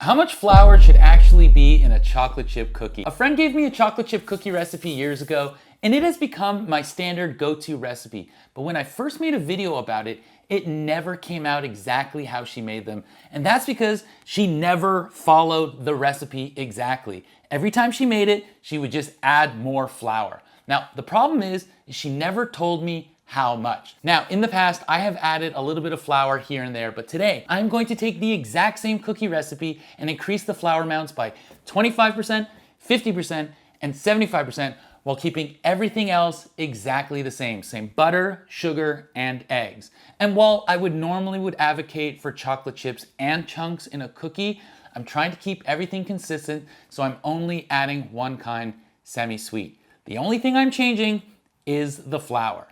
How much flour should actually be in a chocolate chip cookie? A friend gave me a chocolate chip cookie recipe years ago, and it has become my standard go-to recipe. But when I first made a video about it, it never came out exactly how she made them. And that's because she never followed the recipe exactly. Every time she made it, she would just add more flour. Now, the problem is she never told me how much. Now, in the past, I have added a little bit of flour here and there, but today I'm going to take the exact same cookie recipe and increase the flour amounts by 25%, 50%, and 75% while keeping everything else exactly the same. Same butter, sugar, and eggs. And while I would normally advocate for chocolate chips and chunks in a cookie, I'm trying to keep everything consistent, so I'm only adding one kind, semi-sweet. The only thing I'm changing is the flour.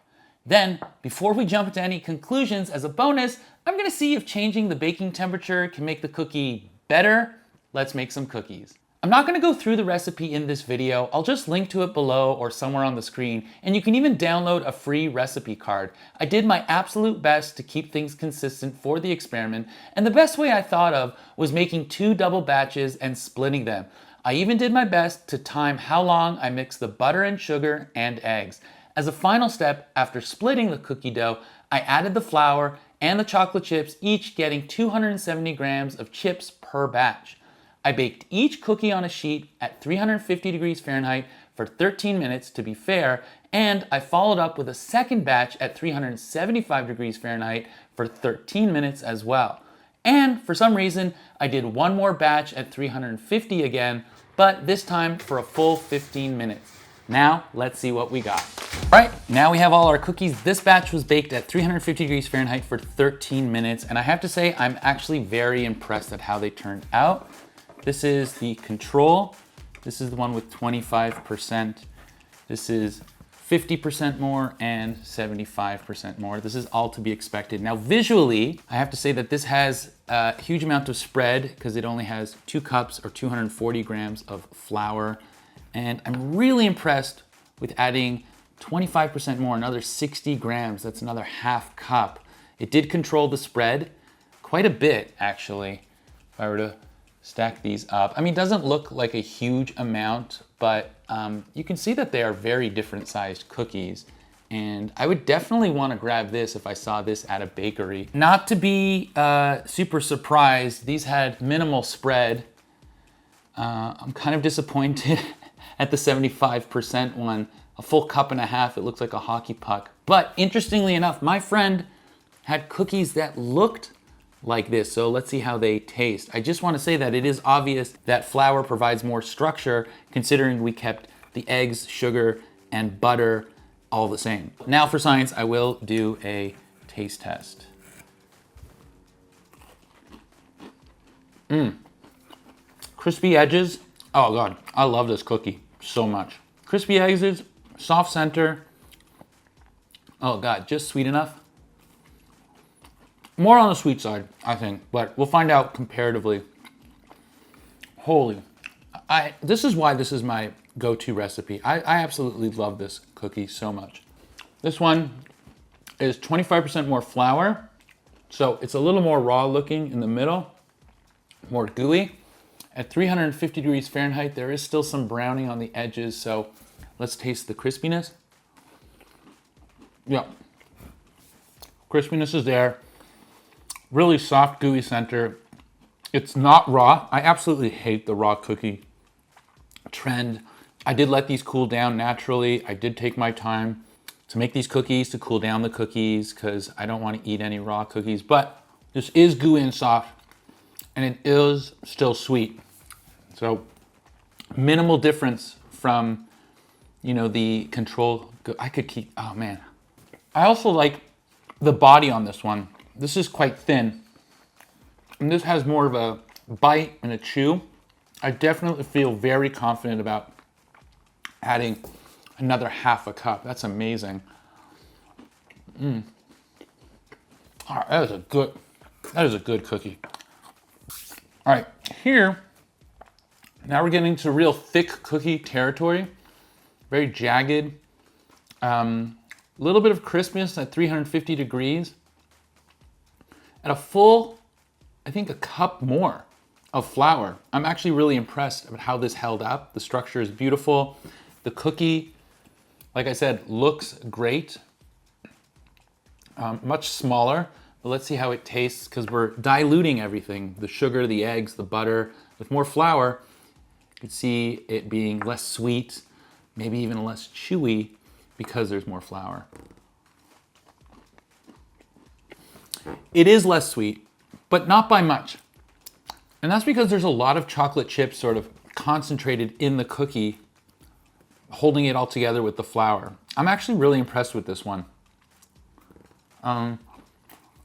Then, before we jump into any conclusions, as a bonus, I'm gonna see if changing the baking temperature can make the cookie better. Let's make some cookies. I'm not gonna go through the recipe in this video. I'll just link to it below or somewhere on the screen, and you can even download a free recipe card. I did my absolute best to keep things consistent for the experiment, and the best way I thought of was making 2 double batches and splitting them. I even did my best to time how long I mixed the butter and sugar and eggs. As a final step, after splitting the cookie dough, I added the flour and the chocolate chips, each getting 270 grams of chips per batch. I baked each cookie on a sheet at 350 degrees Fahrenheit for 13 minutes to be fair, and I followed up with a second batch at 375 degrees Fahrenheit for 13 minutes as well. And for some reason, I did one more batch at 350 again, but this time for a full 15 minutes. Now, let's see what we got. All right, now we have all our cookies. This batch was baked at 350 degrees Fahrenheit for 13 minutes, and I have to say, I'm actually very impressed at how they turned out. This is the control. This is the one with 25%. This is 50% more and 75% more. This is all to be expected. Now, visually, I have to say that this has a huge amount of spread because it only has 2 cups or 240 grams of flour. And I'm really impressed with adding 25% more, another 60 grams. That's another half cup. It did control the spread quite a bit, actually, if I were to stack these up. I mean, it doesn't look like a huge amount, but you can see that they are very different sized cookies. And I would definitely want to grab this if I saw this at a bakery. Not to be super surprised, these had minimal spread. I'm kind of disappointed at the 75% one. A full cup and a half, it looks like a hockey puck. But interestingly enough, my friend had cookies that looked like this, so let's see how they taste. I just want to say that it is obvious that flour provides more structure considering we kept the eggs, sugar, and butter all the same. Now for science, I will do a taste test. Crispy edges. Oh God, I love this cookie so much. Crispy edges, soft center. Oh God, just sweet enough. More on the sweet side, I think, but we'll find out comparatively. Holy, this is why this is my go-to recipe. I absolutely love this cookie so much. This one is 25% more flour, so it's a little more raw looking in the middle, more gooey. At 350 degrees Fahrenheit, there is still some browning on the edges, so let's taste the crispiness. Yeah, crispiness is there. Really soft, gooey center. It's not raw. I absolutely hate the raw cookie trend. I did let these cool down naturally. I did take my time to make these cookies, to cool down the cookies, because I don't want to eat any raw cookies, but this is gooey and soft, and it is still sweet. So minimal difference from, you know, the control. I could keep, oh man. I also like the body on this one. This is quite thin, and this has more of a bite and a chew. I definitely feel very confident about adding another half a cup. That's amazing. All right, that is a good cookie. All right, here, now we're getting to real thick cookie territory. Very jagged. A little bit of crispness at 350 degrees. At a full, I think a cup more of flour. I'm actually really impressed with how this held up. The structure is beautiful. The cookie, like I said, looks great. Much smaller, but let's see how it tastes because we're diluting everything. The sugar, the eggs, the butter. With more flour, you can see it being less sweet, maybe even less chewy because there's more flour. It is less sweet, but not by much. And that's because there's a lot of chocolate chips sort of concentrated in the cookie, holding it all together with the flour. I'm actually really impressed with this one.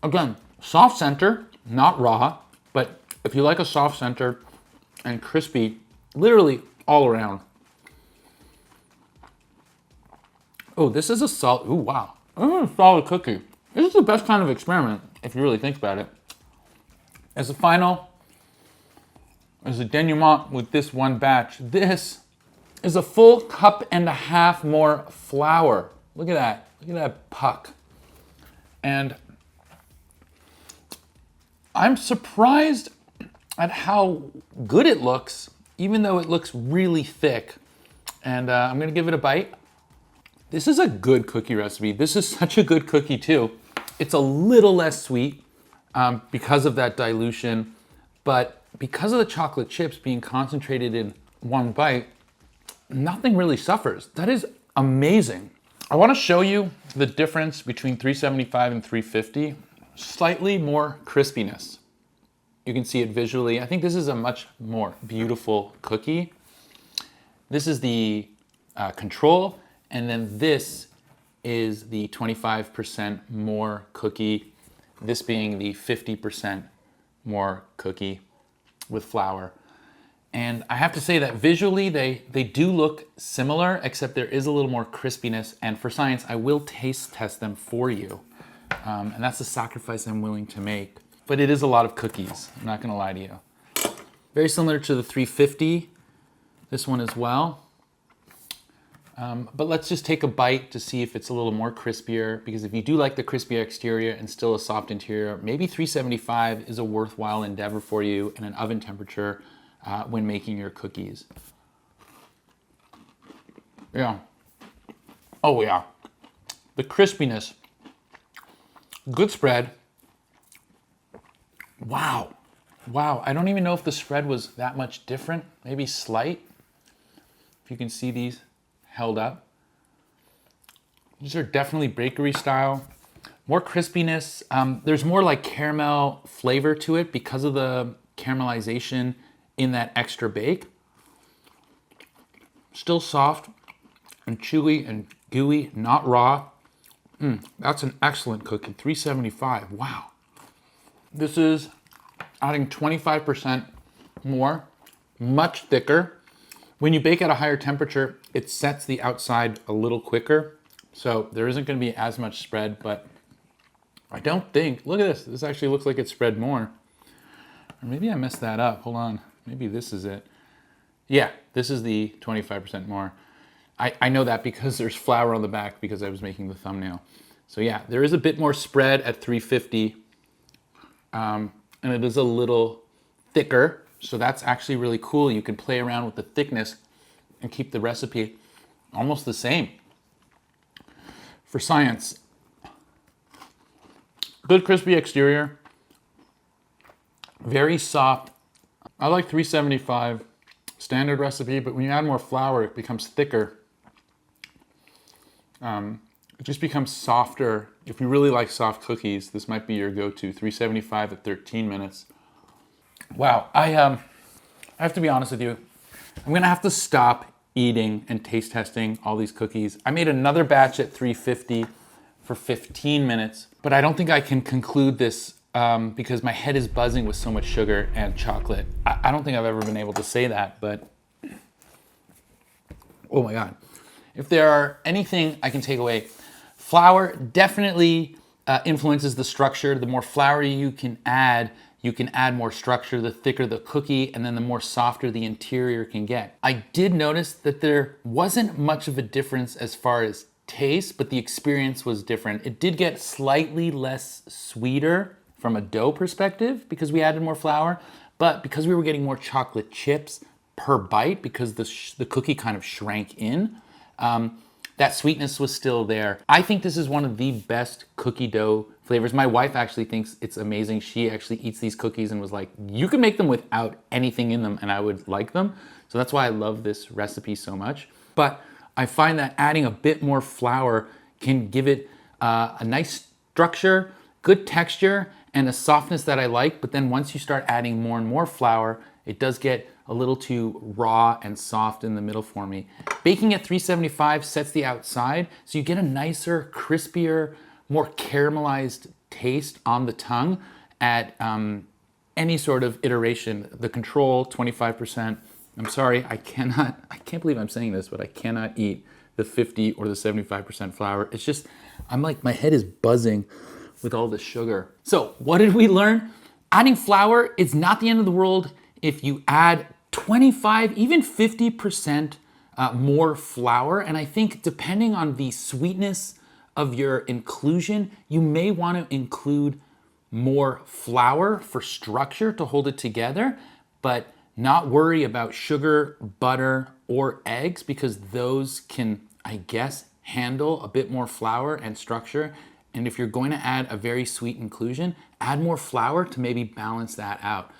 Again, soft center, not raw, but if you like a soft center and crispy, literally all around. Oh, this is a solid, ooh, wow. This is a solid cookie. This is the best kind of experiment, if you really think about it. As a final, as a denouement with this one batch, this is a full cup and a half more flour. Look at that. Look at that puck. And I'm surprised at how good it looks, even though it looks really thick. And I'm gonna give it a bite. This is a good cookie recipe. This is such a good cookie too. It's a little less sweet because of that dilution, but because of the chocolate chips being concentrated in one bite, nothing really suffers. That is amazing. I wanna show you the difference between 375 and 350. Slightly more crispiness. You can see it visually. I think this is a much more beautiful cookie. This is the control, and then this is the 25% more cookie, this being the 50% more cookie with flour. And I have to say that visually they do look similar, except there is a little more crispiness. And for science, I will taste test them for you. And that's the sacrifice I'm willing to make. But it is a lot of cookies, I'm not gonna lie to you. Very similar to the 350, this one as well. But let's just take a bite to see if it's a little more crispier, because if you do like the crispier exterior and still a soft interior, maybe 375 is a worthwhile endeavor for you in an oven temperature when making your cookies. Yeah. Oh yeah. The crispiness. Good spread. Wow. Wow. I don't even know if the spread was that much different. Maybe slight. If you can see these held up. These are definitely bakery style. More crispiness. There's more like caramel flavor to it because of the caramelization in that extra bake. Still soft and chewy and gooey, not raw. That's an excellent cookie. 375. Wow. This is adding 25% more, much thicker. When you bake at a higher temperature, it sets the outside a little quicker. So there isn't going to be as much spread, but I don't think, look at this. This actually looks like it's spread more. Or maybe I messed that up. Hold on. Maybe this is it. Yeah, this is the 25% more. I know that because there's flour on the back because I was making the thumbnail. So yeah, there is a bit more spread at 350. And it is a little thicker. So that's actually really cool. You can play around with the thickness and keep the recipe almost the same. For science, good crispy exterior, very soft. I like 375 standard recipe, but when you add more flour, it becomes thicker. It just becomes softer. If you really like soft cookies, this might be your go-to. 375 at 13 minutes. Wow, I have to be honest with you. I'm gonna have to stop eating and taste testing all these cookies. I made another batch at 350 for 15 minutes, but I don't think I can conclude this because my head is buzzing with so much sugar and chocolate. I don't think I've ever been able to say that, but oh my God. If there are anything I can take away, flour definitely influences the structure. The more flour you can add more structure, the thicker the cookie, and then the more softer the interior can get. I did notice that there wasn't much of a difference as far as taste, but the experience was different. It did get slightly less sweeter from a dough perspective because we added more flour, But because we were getting more chocolate chips per bite, because the cookie kind of shrank in, that sweetness was still there. I think this is one of the best cookie dough flavors. My wife actually thinks it's amazing. She actually eats these cookies and was like, you can make them without anything in them and I would like them. So that's why I love this recipe so much. But I find that adding a bit more flour can give it a nice structure, good texture, and a softness that I like. But then once you start adding more and more flour, it does get a little too raw and soft in the middle for me. Baking at 375 sets the outside, so you get a nicer, crispier, more caramelized taste on the tongue at any sort of iteration. The control, 25%. I'm sorry, I can't believe I'm saying this, but I cannot eat the 50 or the 75% flour. It's just, I'm like, my head is buzzing with all the sugar. So what did we learn? Adding flour, it's not the end of the world if you add 25, even 50% more flour. And I think depending on the sweetness of your inclusion, you may want to include more flour for structure to hold it together, but not worry about sugar, butter, or eggs, because those can, I guess, handle a bit more flour and structure. And if you're going to add a very sweet inclusion, add more flour to maybe balance that out.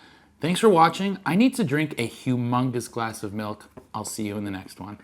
Thanks for watching. I need to drink a humongous glass of milk. I'll see you in the next one.